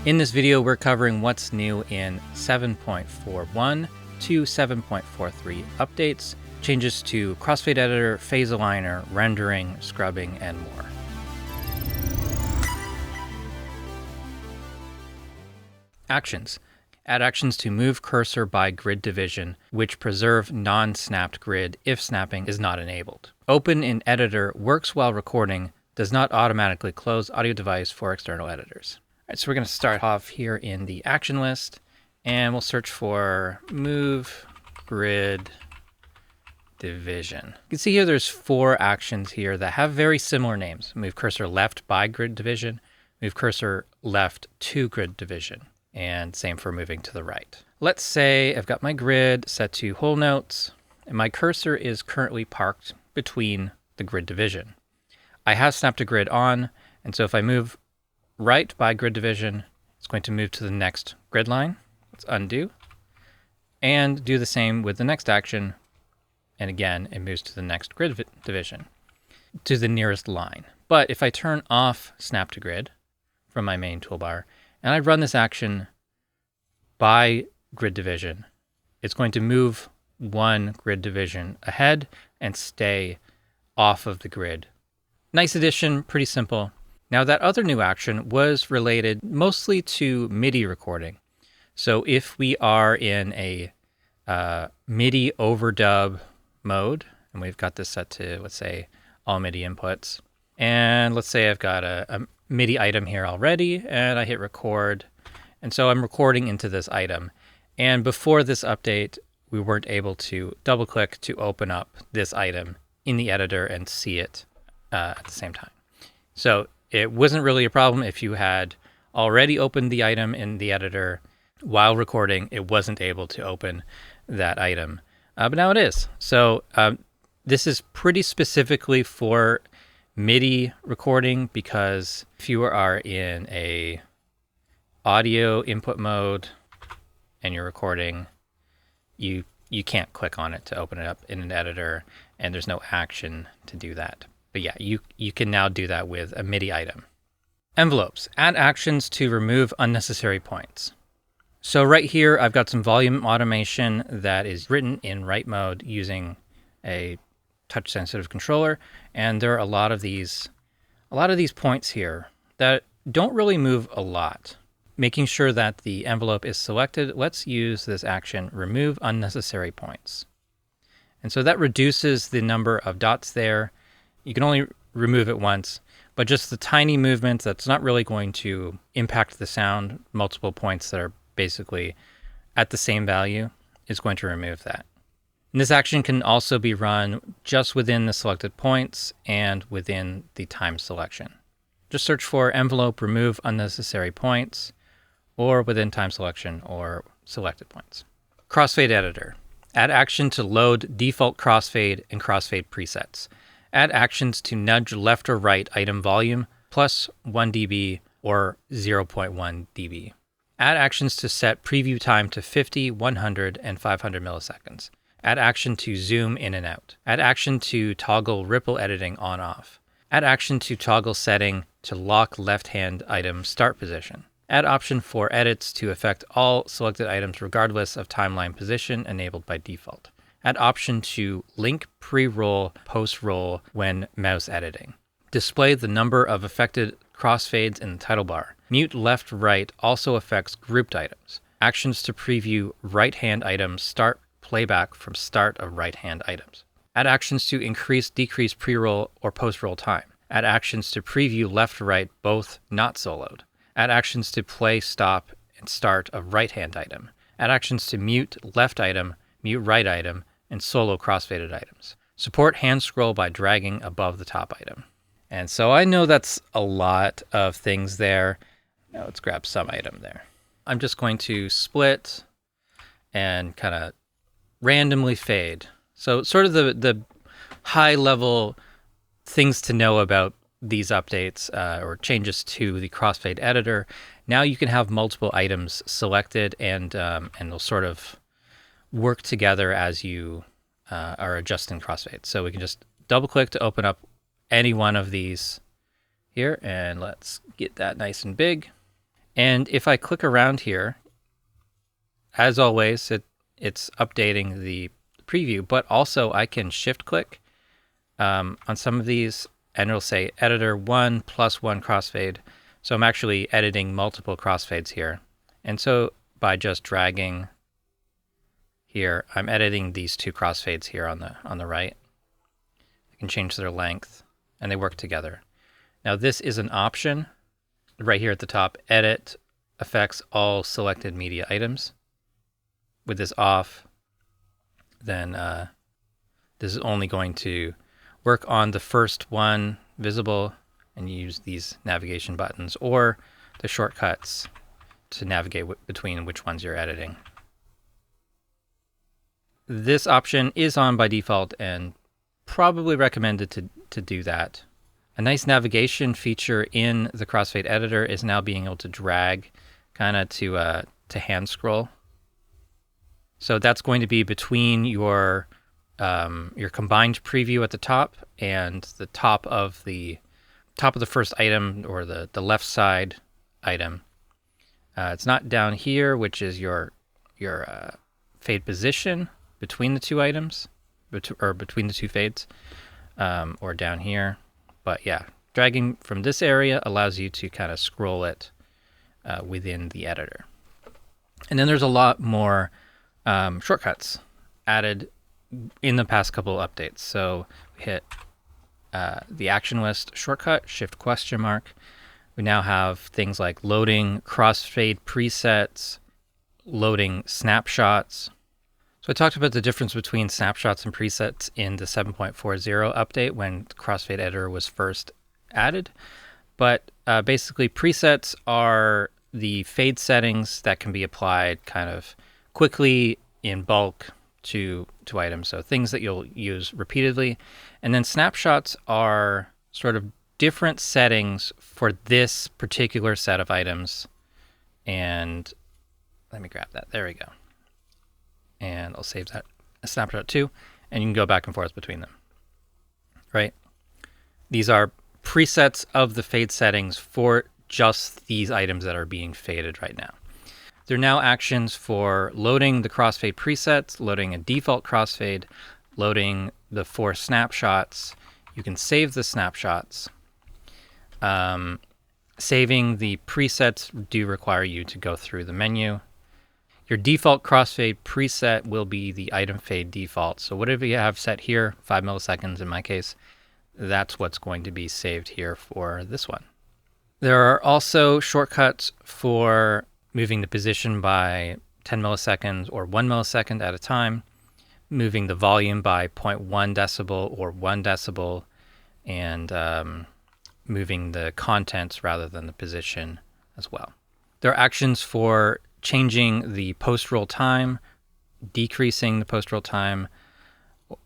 In this video, we're covering what's new in 7.41 to 7.43 updates, changes to Crossfade Editor, phase aligner, rendering, scrubbing, and more. Actions. Add actions to move cursor by grid division, which preserve non-snapped grid if snapping is not enabled. Open in editor works while recording, does not automatically close audio device for external editors. All right, so we're going to start off here in the action list, and we'll search for move grid division. You can see here there's 4 actions here that have very similar names. Move cursor left by grid division, move cursor left to grid division, and same for moving to the right. Let's say I've got my grid set to whole notes, and my cursor is currently parked between the grid division. I have snapped to grid on, and so if I move right by grid division, it's going to move to the next grid line. Let's undo and do the same with the next action. And again, it moves to the next grid division to the nearest line. But if I turn off snap to grid from my main toolbar and I run this action by grid division, it's going to move 1 grid division ahead and stay off of the grid. Nice addition, pretty simple. Now that other new action was related mostly to MIDI recording. So if we are in a MIDI overdub mode, and we've got this set to, let's say, all MIDI inputs, and let's say I've got a MIDI item here already, and I hit record, and so I'm recording into this item. And before this update, we weren't able to double-click to open up this item in the editor and see it at the same time. So it wasn't really a problem if you had already opened the item in the editor while recording. It wasn't able to open that item, but now it is. So this is pretty specifically for MIDI recording, because if you are in a audio input mode and you're recording, you can't click on it to open it up in an editor, and there's no action to do that. But yeah, you can now do that with a MIDI item. Envelopes. Add actions to remove unnecessary points. So right here, I've got some volume automation that is written in write mode using a touch-sensitive controller, and there are a lot of these points here that don't really move a lot. Making sure that the envelope is selected, let's use this action, remove unnecessary points. And so that reduces the number of dots there. You can only remove it once, but just the tiny movements that's not really going to impact the sound, multiple points that are basically at the same value, is going to remove that. And this action can also be run just within the selected points and within the time selection. Just search for envelope, remove unnecessary points, or within time selection or selected points. Crossfade Editor. Add action to load default crossfade and crossfade presets. Add actions to nudge left or right item volume plus 1 dB or 0.1 dB. Add actions to set preview time to 50, 100, and 500 milliseconds. Add action to zoom in and out. Add action to toggle ripple editing on off. Add action to toggle setting to lock left-hand item start position. Add option for edits to affect all selected items regardless of timeline position enabled by default. Add option to link pre-roll, post-roll when mouse editing. Display the number of affected crossfades in the title bar. Mute left-right also affects grouped items. Actions to preview right-hand items start playback from start of right-hand items. Add actions to increase, decrease pre-roll or post-roll time. Add actions to preview left-right both not soloed. Add actions to play, stop, and start of right-hand item. Add actions to mute left item, mute right item, and solo crossfaded items. Support hand scroll by dragging above the top item. And so I know that's a lot of things there. Now let's grab some item there. I'm just going to split and kind of randomly fade. So sort of the high level things to know about these updates or changes to the Crossfade Editor. Now you can have multiple items selected, and they'll sort of work together as you are adjusting crossfade. So we can just double click to open up any one of these here, and let's get that nice and big. And if I click around here, as always, it's updating the preview, but also I can shift click on some of these and it'll say editor 1 + 1 crossfade. So I'm actually editing multiple crossfades here. And so by just dragging here, I'm editing these two crossfades here on the right. I can change their length and they work together. Now this is an option right here at the top. Edit affects all selected media items. With this off, then this is only going to work on the first one visible, and use these navigation buttons or the shortcuts to navigate between which ones you're editing. This option is on by default and probably recommended to do that. A nice navigation feature in the Crossfade Editor is now being able to drag kind of to hand scroll. So that's going to be between your combined preview at the top and the top of the first item, or the left side item. It's not down here, which is your fade position between the two items, or between the two fades, or down here. But yeah, dragging from this area allows you to kind of scroll it within the editor. And then there's a lot more shortcuts added in the past couple of updates. So we hit the action list shortcut, shift ? We now have things like loading crossfade presets, loading snapshots. So I talked about the difference between snapshots and presets in the 7.40 update when Crossfade Editor was first added. But basically presets are the fade settings that can be applied kind of quickly in bulk to items, so things that you'll use repeatedly. And then snapshots are sort of different settings for this particular set of items. And let me grab that. There we go. And I'll save that a snapshot too, and you can go back and forth between them. Right? These are presets of the fade settings for just these items that are being faded right now. There are now actions for loading the crossfade presets, loading a default crossfade, loading the 4 snapshots. You can save the snapshots. Saving the presets do require you to go through the menu. Your default crossfade preset will be the item fade default. So whatever you have set here, 5 milliseconds in my case, that's what's going to be saved here for this one. There are also shortcuts for moving the position by 10 milliseconds or 1 millisecond at a time, moving the volume by 0.1 decibel or 1 decibel, and moving the contents rather than the position as well. There are actions for changing the post-roll time, decreasing the post-roll time,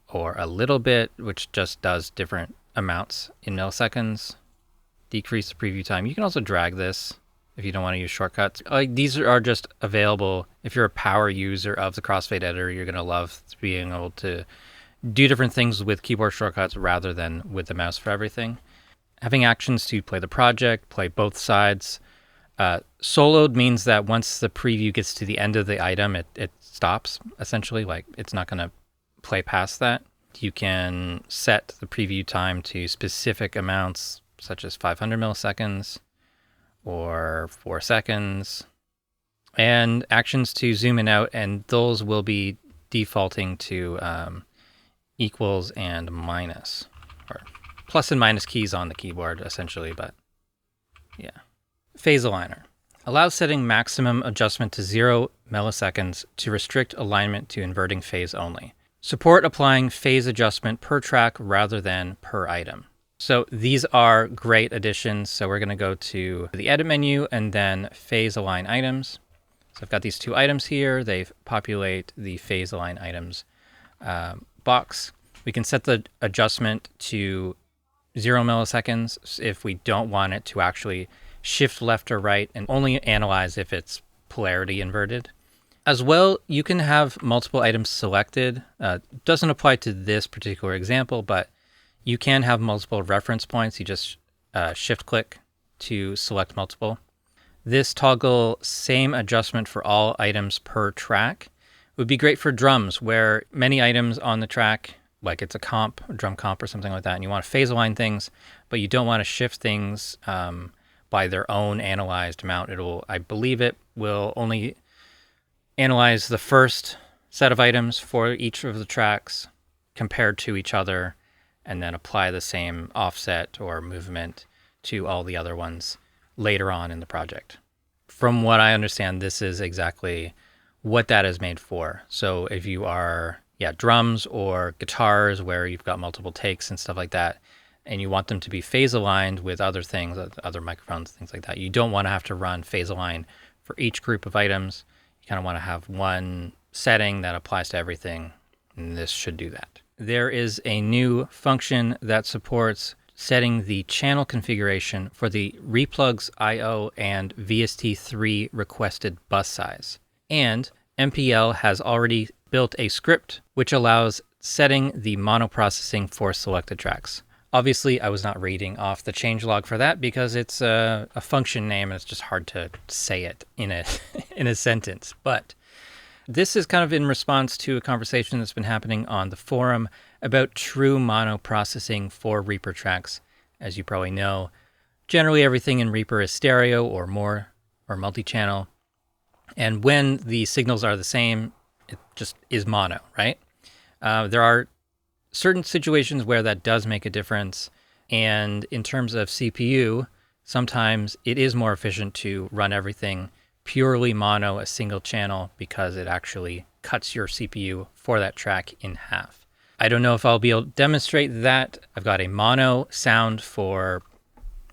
or a little bit, which just does different amounts in milliseconds. Decrease the preview time. You can also drag this if you don't want to use shortcuts. These are just available. If you're a power user of the Crossfade Editor, you're going to love being able to do different things with keyboard shortcuts rather than with the mouse for everything. Having actions to play the project, play both sides. Soloed means that once the preview gets to the end of the item, it stops, essentially. Like, it's not going to play past that. You can set the preview time to specific amounts, such as 500 milliseconds or 4 seconds. And actions to zoom in out, and those will be defaulting to equals and minus, or plus and minus keys on the keyboard, essentially, but yeah. Phase aligner allows setting maximum adjustment to 0 milliseconds to restrict alignment to inverting phase only. Support applying phase adjustment per track rather than per item. So these are great additions. So we're going to go to the edit menu and then phase align items. So I've got these 2 items here. They populate the phase align items box. We can set the adjustment to 0 milliseconds if we don't want it to actually shift left or right, and only analyze if it's polarity inverted. As well, you can have multiple items selected. Doesn't apply to this particular example, but you can have multiple reference points. You just shift click to select multiple. This toggle same adjustment for all items per track would be great for drums, where many items on the track, like it's a comp, a drum comp or something like that, and you want to phase align things, but you don't want to shift things by their own analyzed amount. I believe it will only analyze the first set of items for each of the tracks compared to each other, and then apply the same offset or movement to all the other ones later on in the project. From what I understand, this is exactly what that is made for. So if you are, drums or guitars where you've got multiple takes and stuff like that, and you want them to be phase aligned with other things, other microphones, things like that, you don't want to have to run phase align for each group of items. You kind of want to have one setting that applies to everything, and this should do that. There is a new function that supports setting the channel configuration for the replugs IO and VST3 requested bus size. And MPL has already built a script which allows setting the mono processing for selected tracks. Obviously, I was not reading off the changelog for that because it's a function name and it's just hard to say it in a sentence. But this is kind of in response to a conversation that's been happening on the forum about true mono processing for Reaper tracks. As you probably know, generally everything in Reaper is stereo or more or multi-channel. And when the signals are the same, it just is mono, right? There are certain situations where that does make a difference. And in terms of CPU, sometimes it is more efficient to run everything purely mono, a single channel, because it actually cuts your CPU for that track in half. I don't know if I'll be able to demonstrate that. I've got a mono sound for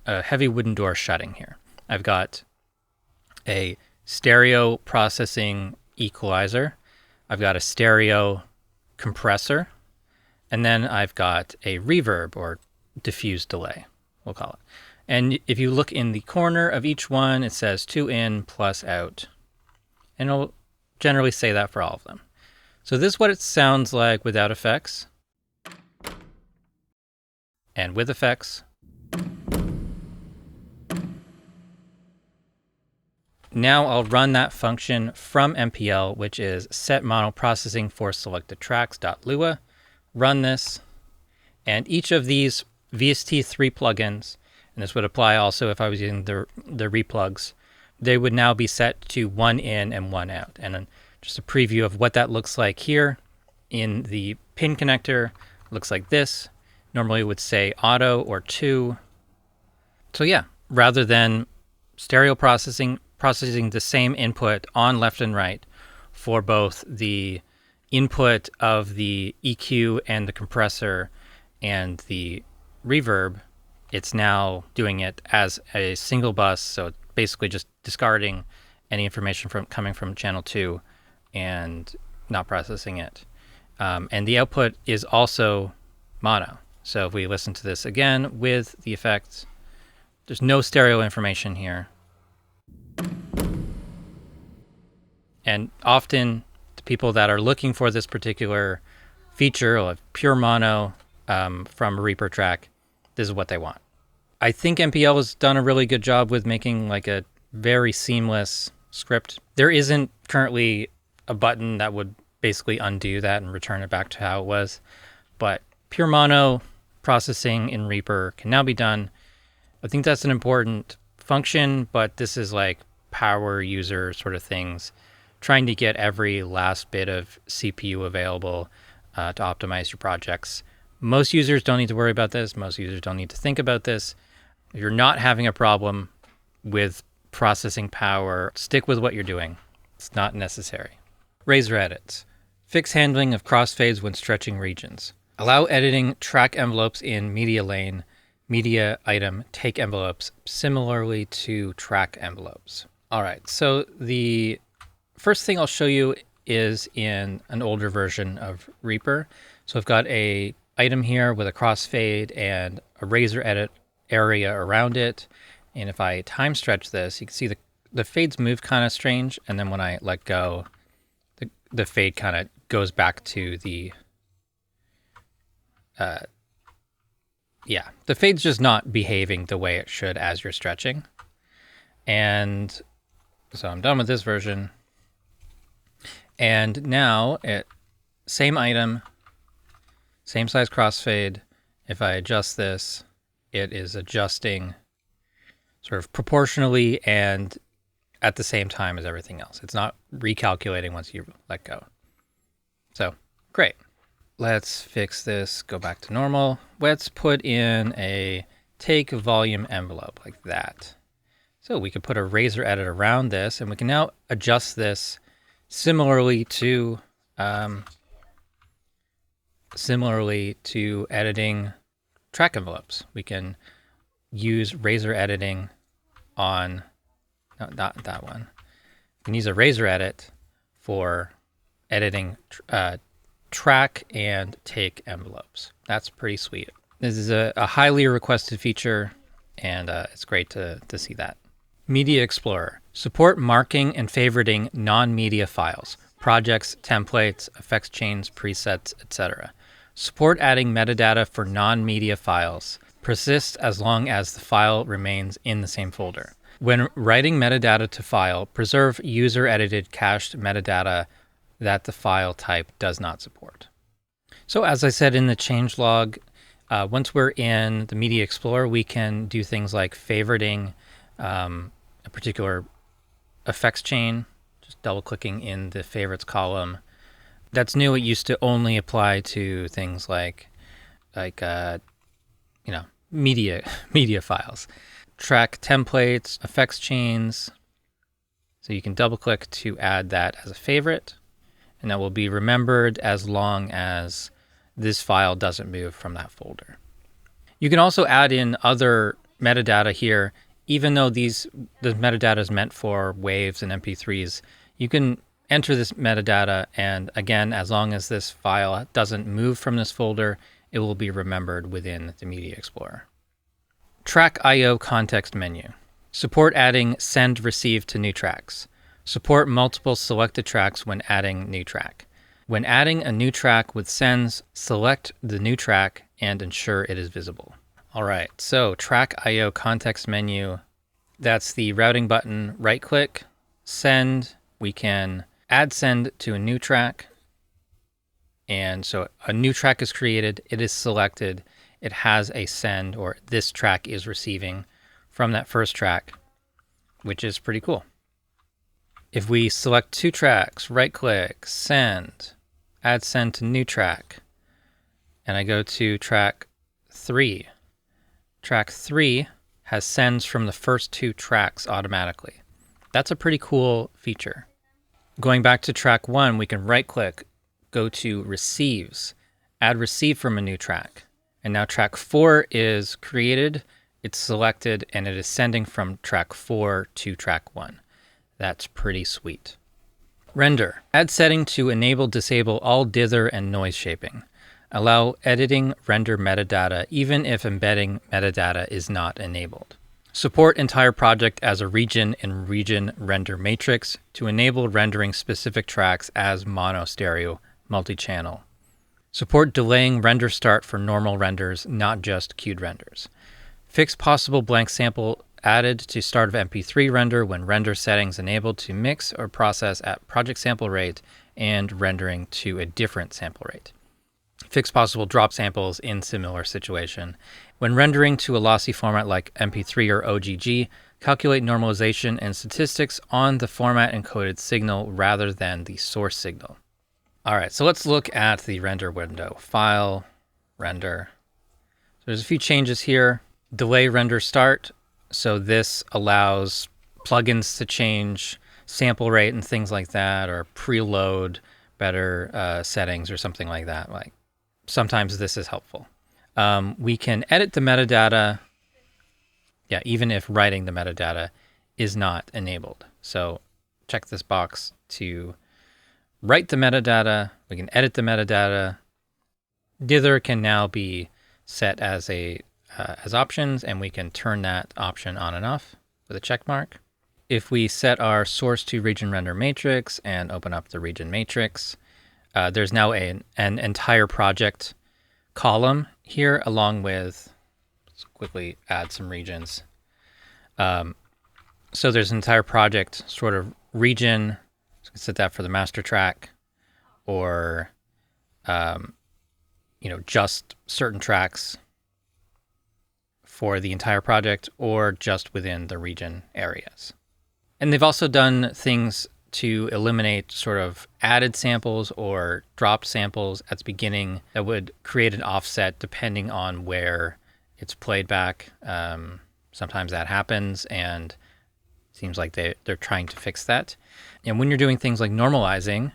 a heavy wooden door shutting here. I've got a stereo processing equalizer. I've got a stereo compressor. And then I've got a reverb or diffuse delay, we'll call it. And if you look in the corner of each one, it says 2 in plus out. And it'll generally say that for all of them. So this is what it sounds like without effects. And with effects. Now I'll run that function from MPL, which is set mono processing for selected tracks.lua. Run this, and each of these VST3 plugins, and this would apply also if I was using the replugs, they would now be set to 1 in and 1 out. And then just a preview of what that looks like here in the pin connector. It looks like this. Normally it would say auto or 2. So yeah, rather than stereo processing the same input on left and right for both the input of the EQ and the compressor and the reverb, it's now doing it as a single bus. So basically just discarding any information coming from channel 2 and not processing it. And the output is also mono. So if we listen to this again with the effects, there's no stereo information here. And often the people that are looking for this particular feature of pure mono from a Reaper track, this is what they want. I think MPL has done a really good job with making like a very seamless script. There isn't currently a button that would basically undo that and return it back to how it was. But pure mono processing in Reaper can now be done. I think that's an important function, but this is like power user sort of things, trying to get every last bit of CPU available to optimize your projects. Most users don't need to worry about this. Most users don't need to think about this. If you're not having a problem with processing power, stick with what you're doing. It's not necessary. Razor edits. Fix handling of crossfades when stretching regions. Allow editing track envelopes in media lane, media item take envelopes similarly to track envelopes. All right, so the first thing I'll show you is in an older version of Reaper. So I've got a item here with a crossfade and a razor edit area around it. And if I time stretch this, you can see the fades move kind of strange. And then when I let go, the fade kind of goes back to the, the fade's just not behaving the way it should as you're stretching. And so I'm done with this version. And now same item, same size crossfade. If I adjust this, it is adjusting sort of proportionally and at the same time as everything else. It's not recalculating once you let go. So great. Let's fix this, go back to normal. Let's put in a take volume envelope like that. So we could put a razor edit around this, and we can now adjust this similarly to editing track envelopes. We can use razor editing on, no, not that one. We can use a razor edit for editing track and take envelopes. That's pretty sweet. This is a highly requested feature, and it's great to see that. Media Explorer. Support marking and favoriting non-media files, projects, templates, effects chains, presets, etc. Support adding metadata for non-media files. Persists as long as the file remains in the same folder. When writing metadata to file, preserve user-edited cached metadata that the file type does not support. So as I said in the changelog, once we're in the Media Explorer, we can do things like favoriting a particular effects chain, just double-clicking in the favorites column. That's new. It used to only apply to things like media files. Track templates, effects chains. So you can double-click to add that as a favorite, and that will be remembered as long as this file doesn't move from that folder. You can also add in other metadata here. Even though the metadata is meant for waves and MP3s, you can enter this metadata, and again, as long as this file doesn't move from this folder, it will be remembered within the Media Explorer. Track I/O context menu. Support adding send receive to new tracks. Support multiple selected tracks when adding new track. When adding a new track with sends, select the new track and ensure it is visible. All right, so track I/O context menu, that's the routing button, right click, send. We can add send to a new track. And so a new track is created, it is selected, it has a send, or this track is receiving from that first track, which is pretty cool. If we select two tracks, right click, send, add send to new track, and I go to track 3. Track 3 has sends from the first two tracks automatically. That's a pretty cool feature. Going back to track 1, we can right click, go to receives, add receive from a new track. And now track 4 is created, it's selected, and it is sending from track 4 to track 1. That's pretty sweet. Render. Add setting to enable disable all dither and noise shaping. Allow editing render metadata even if embedding metadata is not enabled. Support entire project as a region in region render matrix to enable rendering specific tracks as mono stereo multi-channel. Support delaying render start for normal renders, not just queued renders. Fix possible blank sample added to start of MP3 render when render settings enabled to mix or process at project sample rate and rendering to a different sample rate. Fix possible drop samples in similar situation. When rendering to a lossy format like MP3 or OGG, calculate normalization and statistics on the format encoded signal rather than the source signal. All right, so let's look at the render window. File, render. So there's a few changes here. Delay render start. So this allows plugins to change sample rate and things like that, or preload better settings or something like that. Like sometimes this is helpful. We can edit the metadata, even if writing the metadata is not enabled. So check this box to write the metadata. We can edit the metadata. Dither can now be set as as options, and we can turn that option on and off with a check mark. If we set our source to region render matrix and open up the region matrix, there's now an entire project column here, along with, let's quickly add some regions. So there's an entire project sort of region. So I can set that for the master track, or just certain tracks for the entire project, or just within the region areas. And they've also done things to eliminate sort of added samples or dropped samples at the beginning that would create an offset depending on where it's played back. Sometimes that happens, and it seems like they're trying to fix that. And when you're doing things like normalizing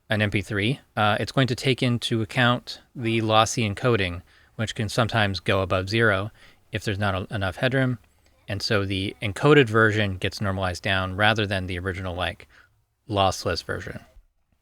an MP3, it's going to take into account the lossy encoding, which can sometimes go above 0 if there's not enough headroom. And so the encoded version gets normalized down rather than the original lossless version.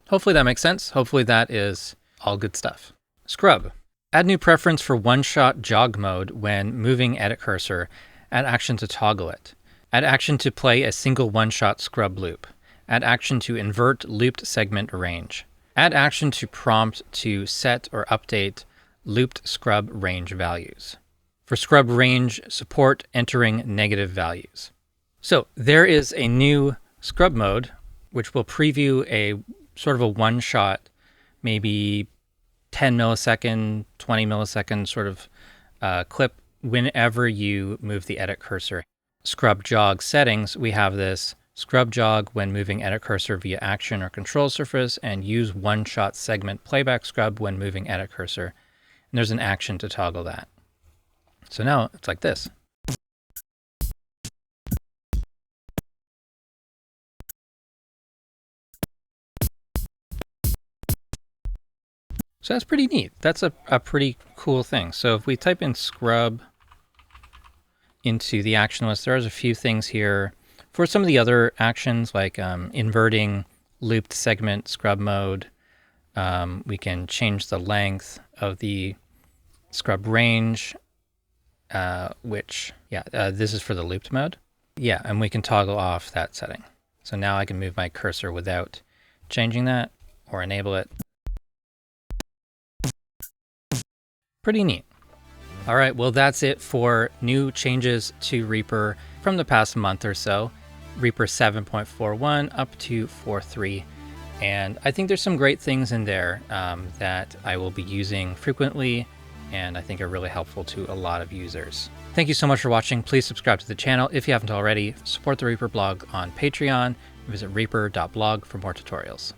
Hopefully that makes sense. Hopefully that is all good stuff. Scrub. Add new preference for one-shot jog mode when moving edit cursor. Add action to toggle it. Add action to play a single one-shot scrub loop. Add action to invert looped segment range. Add action to prompt to set or update looped scrub range values. For scrub range, support entering negative values. So there is a new scrub mode, which will preview a sort of a one-shot, maybe 10 millisecond, 20 millisecond sort of clip whenever you move the edit cursor. Scrub jog settings, we have this scrub jog when moving edit cursor via action or control surface, and use one-shot segment playback scrub when moving edit cursor. And there's an action to toggle that. So now it's like this. So that's pretty neat. That's a pretty cool thing. So if we type in scrub into the action list, there's a few things here. For some of the other actions, like inverting looped segment scrub mode, we can change the length of the scrub range, this is for the looped mode. Yeah, and we can toggle off that setting. So now I can move my cursor without changing that or enable it. Pretty neat. All right, well, that's it for new changes to Reaper from the past month or so. Reaper 7.41 up to 4.3. And I think there's some great things in there that I will be using frequently, and I think are really helpful to a lot of users. Thank you so much for watching. Please subscribe to the channel if you haven't already. Support the Reaper blog on Patreon. Visit reaper.blog for more tutorials.